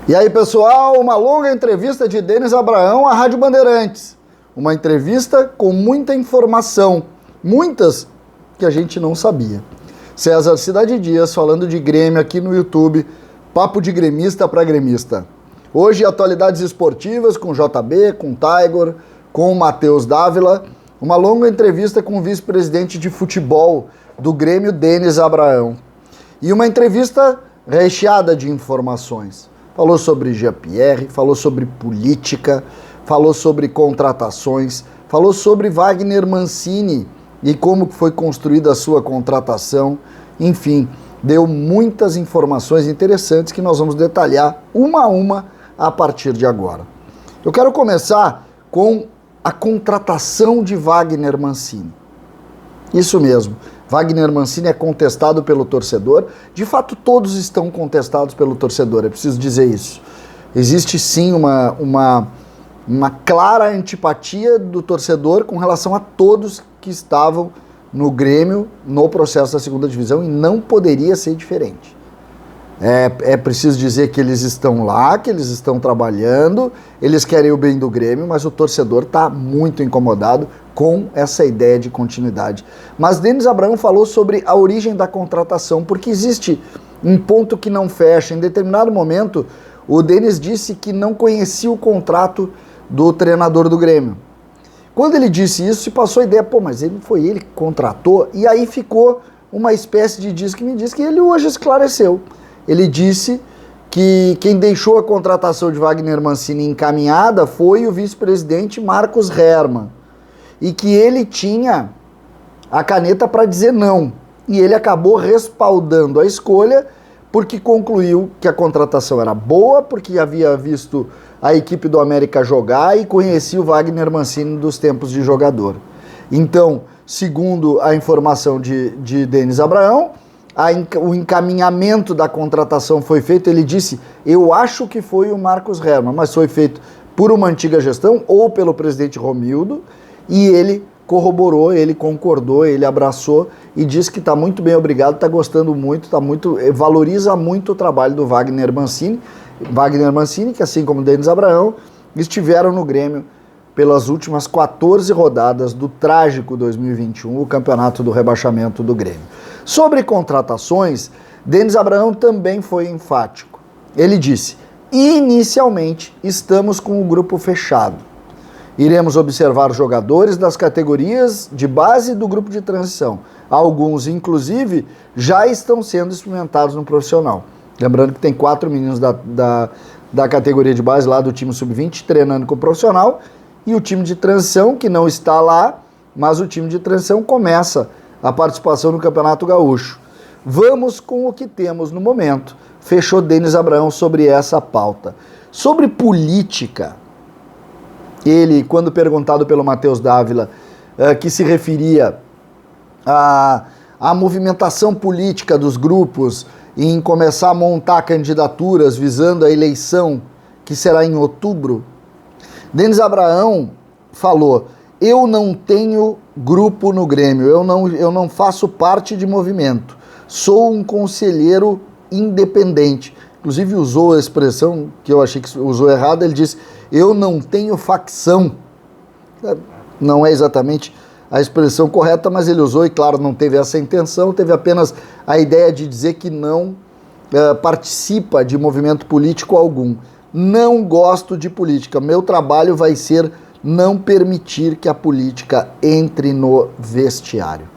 E aí, pessoal, uma longa entrevista de Denis Abraão à Rádio Bandeirantes. Uma entrevista com muita informação, muitas que a gente não sabia. César Cidade Dias falando de Grêmio aqui no YouTube, papo de gremista para gremista. Hoje, atualidades esportivas com JB, com Tiger, com Matheus Dávila. Uma longa entrevista com o vice-presidente de futebol do Grêmio, Denis Abraão. E uma entrevista recheada de informações. Falou sobre Jean-Pierre, falou sobre política, falou sobre contratações, falou sobre Wagner Mancini e como foi construída a sua contratação. Enfim, deu muitas informações interessantes que nós vamos detalhar uma a uma a partir de agora. Eu quero começar com a contratação de Wagner Mancini. Isso mesmo, Wagner Mancini é contestado pelo torcedor. De fato, todos estão contestados pelo torcedor, é preciso dizer isso. Existe sim uma clara antipatia do torcedor com relação a todos que estavam no Grêmio no processo da segunda divisão e não poderia ser diferente. É preciso dizer que eles estão lá, que eles estão trabalhando, eles querem o bem do Grêmio, mas o torcedor está muito incomodado com essa ideia de continuidade. Mas Denis Abraão falou sobre a origem da contratação, porque existe um ponto que não fecha. Em determinado momento, o Denis disse que não conhecia o contrato do treinador do Grêmio. Quando ele disse isso, se passou a ideia, mas foi ele que contratou, e aí ficou uma espécie de diz que ele hoje esclareceu. Ele disse que quem deixou a contratação de Wagner Mancini encaminhada foi o vice-presidente Marcos Herrmann, e que ele tinha a caneta para dizer não. E ele acabou respaldando a escolha porque concluiu que a contratação era boa, porque havia visto a equipe do América jogar e conhecia o Wagner Mancini dos tempos de jogador. Então, segundo a informação de Denis Abraão, o encaminhamento da contratação foi feito, ele disse, eu acho que foi o Marcos Herrmann, mas foi feito por uma antiga gestão ou pelo presidente Romildo, e ele corroborou, ele concordou, ele abraçou e disse que está muito bem, obrigado, está gostando muito, valoriza muito o trabalho do Wagner Mancini. Wagner Mancini, que assim como Denis Abraão, estiveram no Grêmio pelas últimas 14 rodadas do trágico 2021, o campeonato do rebaixamento do Grêmio. Sobre contratações, Denis Abraão também foi enfático. Ele disse, inicialmente estamos com o grupo fechado. Iremos observar jogadores das categorias de base do grupo de transição. Alguns, inclusive, já estão sendo experimentados no profissional. Lembrando que tem 4 meninos da categoria de base lá do time sub-20 treinando com o profissional e o time de transição, que não está lá, mas o time de transição começa a participação no Campeonato Gaúcho. Vamos com o que temos no momento. Fechou Denis Abraão sobre essa pauta. Sobre política, ele, quando perguntado pelo Matheus Dávila, que se referia à movimentação política dos grupos em começar a montar candidaturas visando a eleição que será em outubro, Denis Abraão falou, eu não tenho grupo no Grêmio, eu não faço parte de movimento, sou um conselheiro independente. Inclusive usou a expressão que eu achei que usou errado, ele disse, eu não tenho facção. Não é exatamente a expressão correta, mas ele usou e claro, não teve essa intenção, teve apenas a ideia de dizer que não participa de movimento político algum. Não gosto de política, meu trabalho vai ser não permitir que a política entre no vestiário.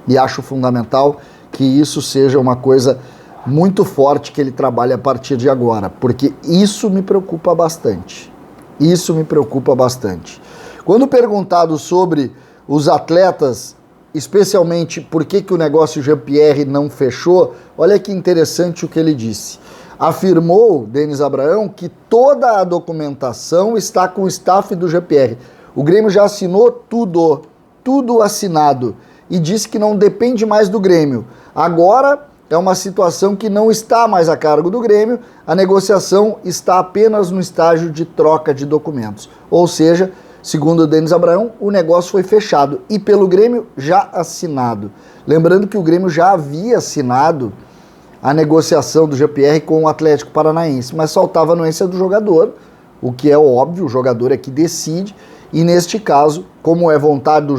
E acho fundamental que isso seja uma coisa muito forte que ele trabalhe a partir de agora, porque isso me preocupa bastante. Isso me preocupa bastante. Quando perguntado sobre os atletas, especialmente por que o negócio Jean-Pierre não fechou, olha que interessante o que ele disse. Afirmou, Denis Abraão, que toda a documentação está com o staff do Jean-Pierre. O Grêmio já assinou tudo assinado, e disse que não depende mais do Grêmio. Agora é uma situação que não está mais a cargo do Grêmio, a negociação está apenas no estágio de troca de documentos. Ou seja, segundo o Denis Abraão, o negócio foi fechado e pelo Grêmio já assinado. Lembrando que o Grêmio já havia assinado a negociação do Jean-Pierre com o Atlético Paranaense, mas faltava a anuência do jogador, o que é óbvio, o jogador é que decide, e neste caso, como é vontade do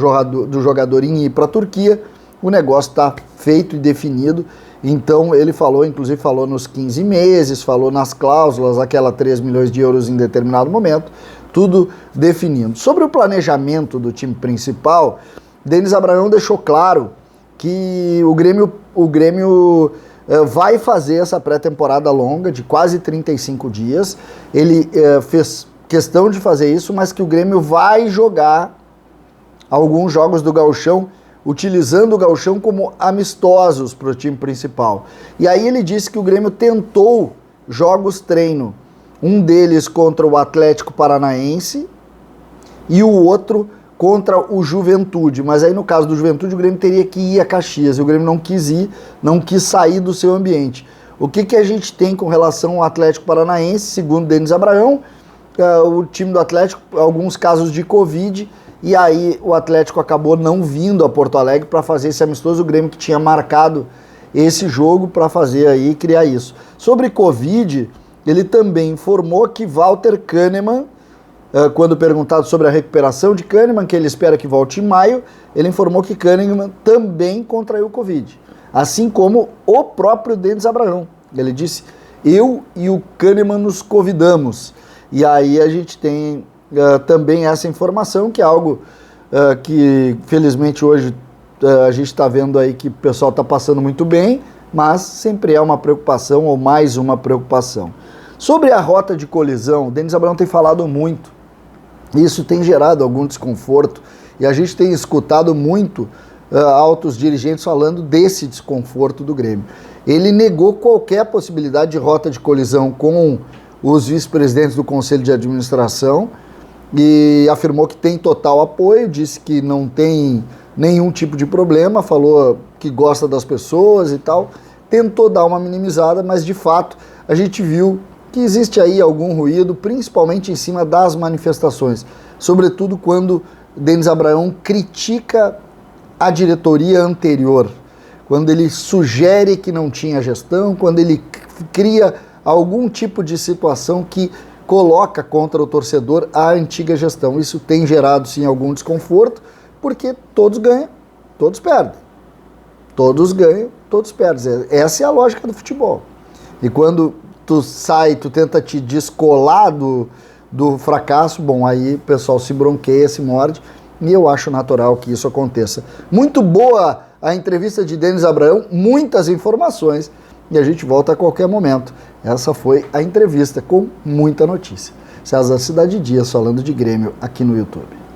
jogador em ir para a Turquia, o negócio está feito e definido. Então ele falou, inclusive falou nos 15 meses, falou nas cláusulas, aquela 3 milhões de euros em determinado momento, tudo definindo. Sobre o planejamento do time principal, Denis Abraão deixou claro que o Grêmio vai fazer essa pré-temporada longa de quase 35 dias. Ele fez questão de fazer isso, mas que o Grêmio vai jogar alguns jogos do Gauchão, utilizando o Gauchão como amistosos para o time principal. E aí ele disse que o Grêmio tentou jogos treino, um deles contra o Atlético Paranaense e o outro contra o Juventude, mas aí no caso do Juventude o Grêmio teria que ir a Caxias, e o Grêmio não quis ir, não quis sair do seu ambiente. O que a gente tem com relação ao Atlético Paranaense, segundo Denis Abraão, o time do Atlético, alguns casos de Covid, e aí o Atlético acabou não vindo a Porto Alegre para fazer esse amistoso, o Grêmio que tinha marcado esse jogo para fazer aí, criar isso. Sobre Covid, ele também informou que Walter Kahneman, quando perguntado sobre a recuperação de Kahneman, que ele espera que volte em maio, ele informou que Kahneman também contraiu Covid, assim como o próprio Denis Abraão. Ele disse, eu e o Kahneman nos convidamos. E aí a gente tem também essa informação, que é algo que felizmente hoje a gente está vendo aí que o pessoal está passando muito bem, mas sempre é uma preocupação ou mais uma preocupação. Sobre a rota de colisão, o Denis Abraão tem falado muito, isso tem gerado algum desconforto, e a gente tem escutado muito altos dirigentes falando desse desconforto do Grêmio. Ele negou qualquer possibilidade de rota de colisão com os vice-presidentes do Conselho de Administração e afirmou que tem total apoio, disse que não tem nenhum tipo de problema, falou que gosta das pessoas e tal, tentou dar uma minimizada, mas de fato a gente viu que existe aí algum ruído, principalmente em cima das manifestações, sobretudo quando Denis Abraão critica a diretoria anterior, quando ele sugere que não tinha gestão, quando ele cria algum tipo de situação que coloca contra o torcedor a antiga gestão. Isso tem gerado, sim, algum desconforto, porque todos ganham, todos perdem. Todos ganham, todos perdem. Essa é a lógica do futebol. E quando tu sai, tu tenta te descolar do fracasso, bom, aí o pessoal se bronqueia, se morde, e eu acho natural que isso aconteça. Muito boa a entrevista de Denis Abraão, muitas informações, e a gente volta a qualquer momento. Essa foi a entrevista com muita notícia. César Cidade Dias falando de Grêmio aqui no YouTube.